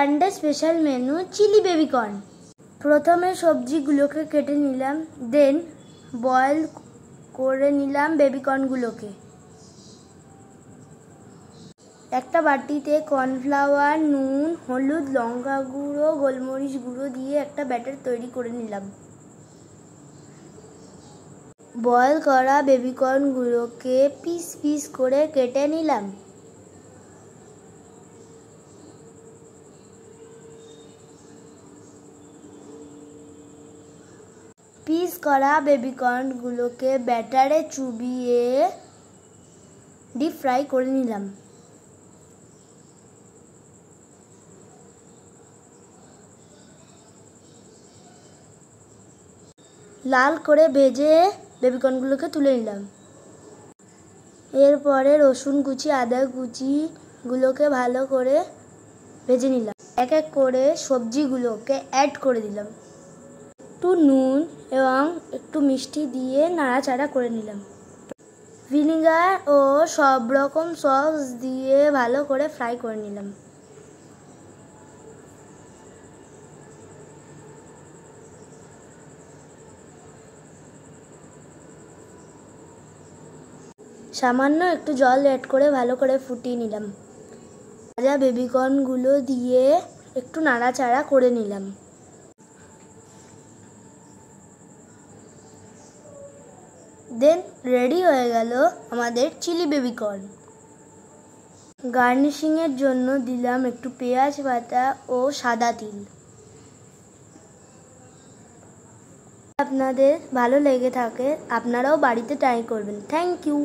Sunday special menu chilli baby corn. প্রথমে সবজিগুলোকে কেটে নিলাম, দেন বয়েল করে নিলাম বেবিকর্নগুলোকে। একটা বাটিতে কর্নফ্লাওয়ার, নুন, হলুদ, লঙ্কা গুঁড়ো, গোলমরিচ গুঁড়ো দিয়ে একটা ব্যাটার তৈরি করে নিলাম। বয়েল করা বেবিকর্নগুলোকে পিস পিস করে কেটে নিলাম। পিস করা বেবিকর্নগুলোকে ব্যাটারে চুবিয়ে ডিপ ফ্রাই করে নিলাম। লাল করে ভেজে বেবিকর্নগুলোকে তুলে নিলাম। এরপরে রসুন কুচি, আদা কুচিগুলোকে ভালো করে ভেজে নিলাম। এক এক করে সবজিগুলোকে অ্যাড করে দিলাম। একটু নুন এবং একটু মিষ্টি দিয়ে নাড়াচাড়া করে নিলাম। ভিনিগার ও সব রকম সস দিয়ে ভালো করে ফ্রাই করে নিলাম। সামান্য একটু জল অ্যাড করে ভালো করে ফুটিয়ে নিলাম। ভাজা বেবিকর্নগুলো দিয়ে একটু নাড়াচাড়া করে নিলাম। দেন রেডি হয়ে গেল আমাদের চিলি বেবিকর্ন। গার্নিশিংয়ের জন্য দিলাম একটু পেঁয়াজ বাটা ও সাদা তিল। আপনাদের ভালো লেগে থাকে আপনারাও বাড়িতে ট্রাই করবেন। Thank you.